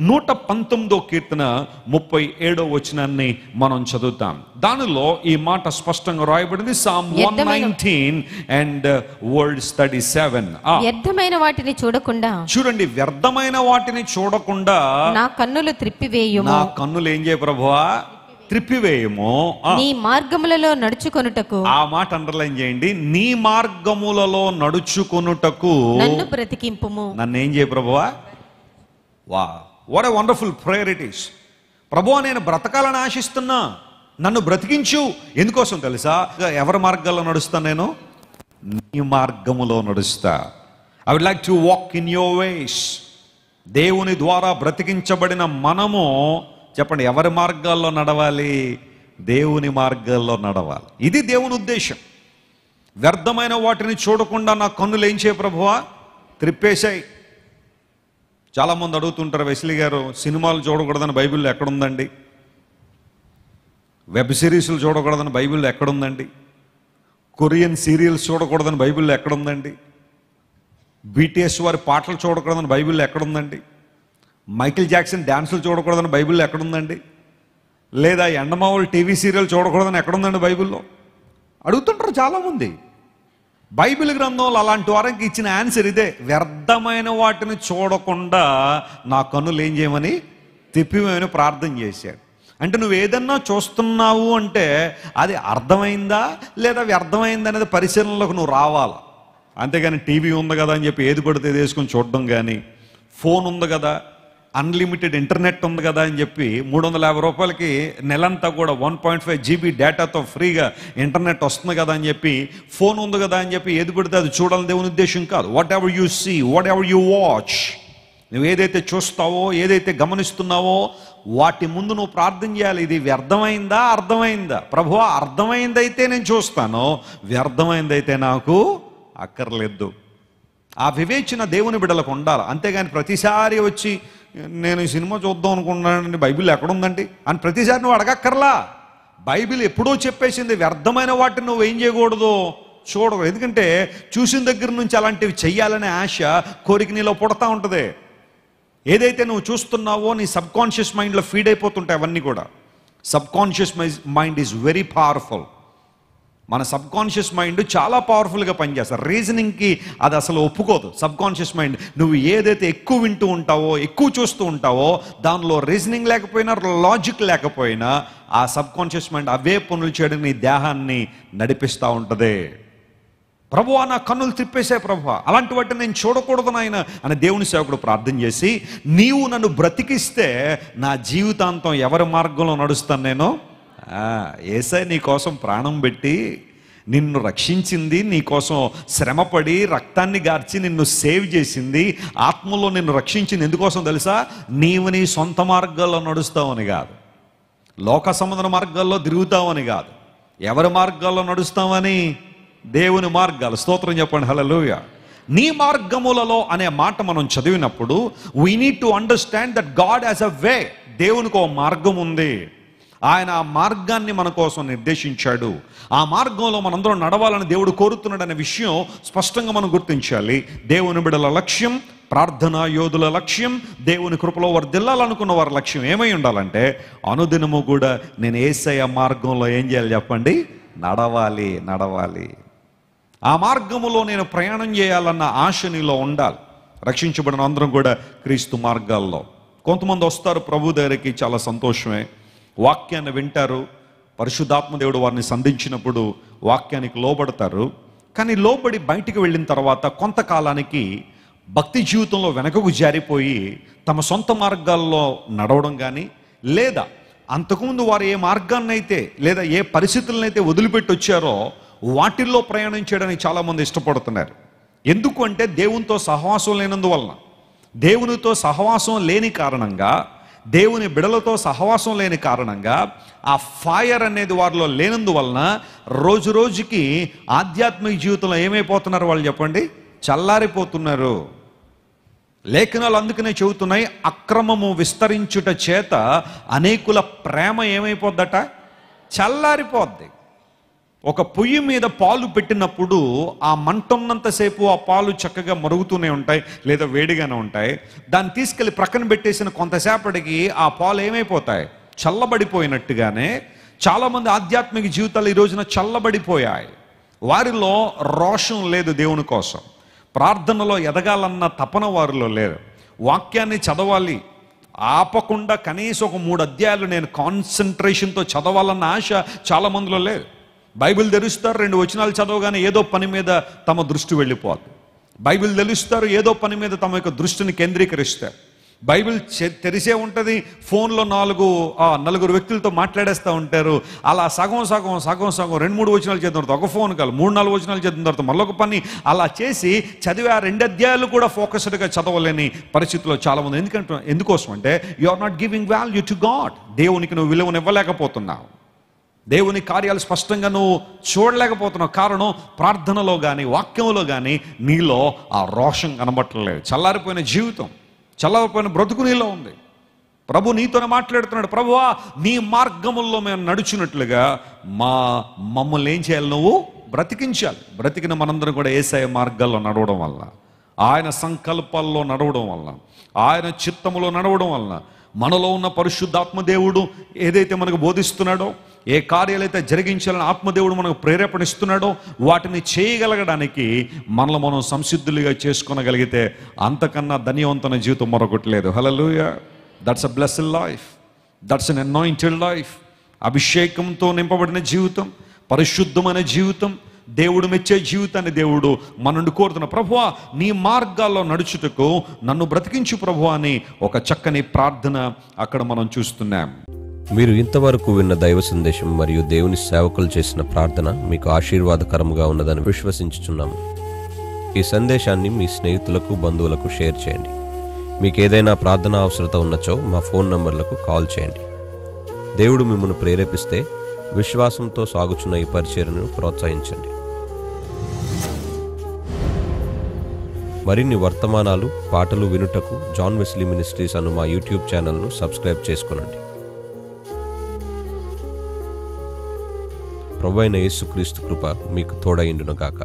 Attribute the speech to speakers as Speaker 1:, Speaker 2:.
Speaker 1: 119వ కీర్తన 37వ వచనాన్ని మనం చదువుతాం. దానిలో ఈ మాట స్పష్టంగా రాయబడింది. Psalm 119 and verse 37.
Speaker 2: వ్యర్థమైన వాటిని చూడకుండా,
Speaker 1: చూడండి, వ్యర్థమైన వాటిని చూడకుండా
Speaker 2: నా కన్నులు త్రిప్పివేయుము.
Speaker 1: నా కన్నులు ఏం చేయ ప్రభువా? త్రిప్పివేయము.
Speaker 2: నీ మార్గములలో నడుచుకొనుటకు,
Speaker 1: ఆ మాట అండర్లైన్ చేయండి. నీ మార్గములలో నడుచుకొనుటకు
Speaker 2: నన్ను బ్రతికింపుము.
Speaker 1: నన్ను ఏం చేయ ప్రభువా? వా, what a wonderful prayer it is. ప్రభువా, నేను బ్రతకాలని ఆశిస్తున్నా, నన్ను బ్రతికించు. ఎందుకోసం తెలుసా? ఎవరి మార్గాల్లో నడుస్తా? నేను నీ మార్గములో నడుస్తా. I would like to walk in your ways. దేవుని ద్వారా బ్రతికించబడిన మనము, చెప్పండి, ఎవరి మార్గాల్లో నడవాలి? దేవుని మార్గాల్లో నడవాలి. ఇది దేవుని ఉద్దేశం. వ్యర్థమైన వాటిని చూడకుండా నా కన్నులు ఏం చేయ ప్రభువా? త్రిప్పేశాయి. చాలామంది అడుగుతుంటారు, వెస్లీ గారు, సినిమాలు చూడకూడదని బైబిల్లో ఎక్కడుందండి? వెబ్ సిరీస్లు చూడకూడదని బైబిల్లో ఎక్కడుందండి? కొరియన్ సీరియల్స్ చూడకూడదని బైబిల్లో ఎక్కడుందండి? బీటీఎస్ వారి పాటలు చూడకూడదని బైబిల్లో ఎక్కడుందండి? మైకిల్ జాక్సన్ డ్యాన్సులు చూడకూడదని బైబిల్లో ఎక్కడుందండి? లేదా ఎండమావులు టీవీ సీరియల్ చూడకూడదని ఎక్కడుందండి బైబిల్లో? అడుగుతుంటారు చాలామంది. బైబిల్ గ్రంథంలో అలాంటి వారికి ఇచ్చిన ఆన్సర్ ఇదే. వ్యర్థమైన వాటిని చూడకుండా నా కన్నులు ఏం చేయమని? తిప్పివేయమని ప్రార్థన చేశాడు. అంటే నువ్వు ఏదన్నా చూస్తున్నావు అంటే అది అర్థమైందా లేదా వ్యర్థమైందా అనేది పరిశీలనలోకి నువ్వు రావాలా. అంతేగాని టీవీ ఉంది కదా అని చెప్పి ఏది పడితే ఏది వేసుకొని చూడడం, కానీ ఫోన్ ఉంది కదా, అన్లిమిటెడ్ ఇంటర్నెట్ ఉంది కదా అని చెప్పి 350 రూపాయలకి నెలంతా కూడా 1.5 GB డేటాతో ఫ్రీగా ఇంటర్నెట్ వస్తుంది కదా అని చెప్పి, ఫోన్ ఉంది కదా అని చెప్పి ఏది పడితే అది చూడాలని దేవుని ఉద్దేశం కాదు. Whatever you see, whatever you watch, నువ్వు ఏదైతే చూస్తావో, ఏదైతే గమనిస్తున్నావో వాటి ముందు నువ్వు ప్రార్థన చేయాలి. ఇది వ్యర్థమైందా అర్థమైందా? ప్రభువా, అర్థమైందైతే నేను చూస్తాను, వ్యర్థమైందైతే నాకు అక్కర్లేదు. ఆ వివేచన దేవుని బిడ్డలకు ఉండాలి. అంతేగాని ప్రతిసారి వచ్చి నేను ఈ సినిమా చూద్దాం అనుకుంటున్నానండి, బైబిల్ ఎక్కడుందండి అని ప్రతిసారి నువ్వు అడగక్కర్లా. బైబిల్ ఎప్పుడో చెప్పేసింది, వ్యర్థమైన వాటిని నువ్వు ఏం చేయకూడదు? చూడకూడదు. ఎందుకంటే చూసిన దగ్గర నుంచి అలాంటివి చెయ్యాలనే ఆశ, కోరిక నీలో పుడతా ఉంటుంది. ఏదైతే నువ్వు చూస్తున్నావో నీ సబ్ కాన్షియస్ మైండ్లో ఫీడ్ అయిపోతుంటాయి అవన్నీ కూడా. Sub conscious mind is very powerful. మన సబ్ కాన్షియస్ మైండ్ చాలా పవర్ఫుల్గా పనిచేస్తారు. రీజనింగ్కి అది అసలు ఒప్పుకోదు. సబ్ కాన్షియస్ మైండ్ నువ్వు ఏదైతే ఎక్కువ వింటూ ఉంటావో, ఎక్కువ చూస్తూ ఉంటావో, దానిలో రీజనింగ్ లేకపోయినా, లాజిక్ లేకపోయినా, ఆ సబ్ కాన్షియస్ మైండ్ అవే పనులు చేయడం నీ దేహాన్ని నడిపిస్తూ ఉంటుంది. ప్రభువా, నా కన్నులు తిప్పేసే ప్రభువా, అలాంటి వాటిని నేను చూడకూడదు నాయన అని దేవుని సేవకుడు ప్రార్థన చేసి, నీవు నన్ను బ్రతికిస్తే నా జీవితాంతం ఎవరి మార్గంలో నడుస్తాను నేను? యేసయ్య నీ కోసం ప్రాణం పెట్టి నిన్ను రక్షించింది, నీ కోసం శ్రమపడి రక్తాన్ని గార్చి నిన్ను సేవ్ చేసింది, ఆత్మలో నిన్ను రక్షించింది ఎందుకోసం తెలుసా? నీవు నీ సొంత మార్గాల్లో నడుస్తావని కాదు, లోక సంబంధ మార్గాల్లో తిరుగుతావని కాదు. ఎవరి మార్గాల్లో నడుస్తావని? దేవుని మార్గాలు. స్తోత్రం చెప్పండి, హల్లెలూయా. నీ మార్గములలో అనే మాట మనం చదివినప్పుడు we need to understand that God has a way. దేవునికి ఒక మార్గం ఉంది. ఆయన ఆ మార్గాన్ని మన కోసం నిర్దేశించాడు. ఆ మార్గంలో మనందరం నడవాలని దేవుడు కోరుతున్నాడు అనే విషయం స్పష్టంగా మనం గుర్తించాలి. దేవుని బిడ్డల లక్ష్యం, ప్రార్థనా యోధుల లక్ష్యం, దేవుని కృపలో వర్ధిల్లాలనుకున్న వారి లక్ష్యం ఏమై ఉండాలంటే, అనుదినము కూడా నేను యేసయ్య మార్గంలో ఏం చేయాలి చెప్పండి? నడవాలి. ఆ మార్గములో నేను ప్రయాణం చేయాలన్న ఆశ నీలో ఉండాలి. రక్షించబడిన అందరం కూడా క్రీస్తు మార్గాల్లో. కొంతమంది వస్తారు ప్రభు దగ్గరికి, చాలా సంతోషమే, వాక్యాన్ని వింటారు, పరిశుద్ధాత్మ దేవుడు వారిని సంధించినప్పుడు వాక్యానికి లోబడతారు. కానీ లోబడి బయటికి వెళ్ళిన తర్వాత కొంతకాలానికి భక్తి జీవితంలో వెనకకు జారిపోయి తమ సొంత మార్గాల్లో నడవడం కానీ, లేదా అంతకుముందు వారు ఏ మార్గాన్నైతే లేదా ఏ పరిస్థితులనైతే వదిలిపెట్టి వచ్చారో వాటిల్లో ప్రయాణం చేయడానికి చాలామంది ఇష్టపడుతున్నారు. ఎందుకు అంటే దేవునితో సహవాసం లేనందువలన. దేవునితో సహవాసం లేని కారణంగా, దేవుని బిడలతో సహవాసం లేని కారణంగా, ఆ ఫైర్ అనేది వారిలో లేనందువలన రోజు రోజుకి ఆధ్యాత్మిక జీవితంలో ఏమైపోతున్నారు వాళ్ళు చెప్పండి? చల్లారిపోతున్నారు. లేఖనాలు అందుకనే చెబుతున్నాయి, అక్రమము విస్తరించుట చేత అనేకుల ప్రేమ ఏమైపోద్దట? చల్లారిపోద్ది. ఒక పొయ్యి మీద పాలు పెట్టినప్పుడు ఆ మంట ఉన్నంతసేపు ఆ పాలు చక్కగా మరుగుతూనే ఉంటాయి, లేదా వేడిగానే ఉంటాయి. దాన్ని తీసుకెళ్ళి ప్రక్కన పెట్టేసిన కొంతసేపటికి ఆ పాలు ఏమైపోతాయి? చల్లబడిపోయినట్టుగానే చాలామంది ఆధ్యాత్మిక జీవితాలు ఈ రోజున చల్లబడిపోయాయి. వారిలో రోషం లేదు, దేవుని కోసం ప్రార్థనలో ఎదగాలన్న తపన వారిలో లేదు. వాక్యాన్ని చదవాలి, ఆపకుండా కనీసం ఒక 3 అధ్యాయాలు నేను కాన్సన్ట్రేషన్తో చదవాలన్న ఆశ చాలా మందిలో లేదు. బైబిల్ తెరుస్తారు, 2 వచనాలు చదవగానే ఏదో పని మీద తమ దృష్టి వెళ్ళిపోదు. బైబిల్ తెలుస్తారు, ఏదో పని మీద తమ యొక్క దృష్టిని కేంద్రీకరిస్తారు. బైబిల్ తెరిసే ఉంటుంది, ఫోన్లో 4 వ్యక్తులతో మాట్లాడేస్తూ ఉంటారు. అలా సగం 2-3 వచనాలు చదివిన తర్వాత ఒక ఫోన్ కాల్, 3-4 వచనాలు చదివిన తర్వాత మళ్ళొక పని, అలా చేసి చదివి ఆ 2 అధ్యాయాలు కూడా ఫోకస్డ్గా చదవలేని పరిస్థితిలో చాలామంది. ఎందుకోసం అంటే you are not giving value to God. దేవునికి నువ్వు విలువను ఇవ్వలేకపోతున్నావు, దేవుని కార్యాలు స్పష్టంగా నువ్వు చూడలేకపోతున్నావు. కారణం ప్రార్థనలో కానీ వాక్యంలో కానీ నీలో ఆ రోషం కనబట్టలేదు. చల్లారిపోయిన జీవితం, చల్లారిపోయిన బ్రతుకు నీలో ఉంది. ప్రభు నీతోనే మాట్లాడుతున్నాడు. ప్రభువా, నీ మార్గముల్లో మేము నడుచున్నట్లుగా మమ్మల్ని ఏం చేయాలి? నువ్వు బ్రతికించాలి. బ్రతికిన మనందరం కూడా యేసయ్య మార్గాల్లో నడవడం వల్ల, ఆయన సంకల్పాల్లో నడవడం వల్ల, ఆయన చిత్తములో నడవడం వల్ల మనలో ఉన్న పరిశుద్ధాత్మ దేవుడు ఏదైతే మనకు బోధిస్తున్నాడో, ఏ కార్యాలైతే జరిగించాలని ఆత్మదేవుడు మనకు ప్రేరేపణిస్తున్నాడో వాటిని చేయగలగడానికి మనలో మనం సంసిద్ధులుగా చేసుకోగలిగితే అంతకన్నా ధన్యవంతమైన జీవితం మరొకటి లేదు. Hallelujah. That's a blessed life, that's an anointed life. అభిషేకంతో నింపబడిన జీవితం, పరిశుద్ధమైన జీవితం, దేవుడు మెచ్చే జీవితాన్ని దేవుడు మన నుండి కోరుతున్న. ప్రభువా, నీ మార్గాల్లో నడుచుటకు నన్ను బ్రతికించు ప్రభువా అని ఒక చక్కని ప్రార్థన అక్కడ మనం చూస్తున్నాం.
Speaker 3: మీరు ఇంతవరకు విన్న దైవ సందేశం మరియు దేవుని సేవకులు చేసిన ప్రార్థన మీకు ఆశీర్వాదకరముగా ఉన్నదని విశ్వసించుచున్నాము. ఈ సందేశాన్ని మీ స్నేహితులకు, బంధువులకు షేర్ చేయండి. మీకు ఏదైనా ప్రార్థన అవసరత ఉన్నచో మా ఫోన్ నంబర్లకు కాల్ చేయండి. దేవుడు మిమ్మల్ని ప్రేరేపిస్తే విశ్వాసంతో సాగుచున్న ఈ పరిచర్యను ప్రోత్సహించండి. మరిన్ని వర్తమానాలు, పాటలు వినుటకు జాన్ వెస్లీ మినిస్ట్రీస్ అను మా యూట్యూబ్ ఛానల్ను సబ్స్క్రైబ్ చేసుకొనండి. ప్రభువైన యేసుక్రీస్తు కృప మీకు తోడైండును గాక.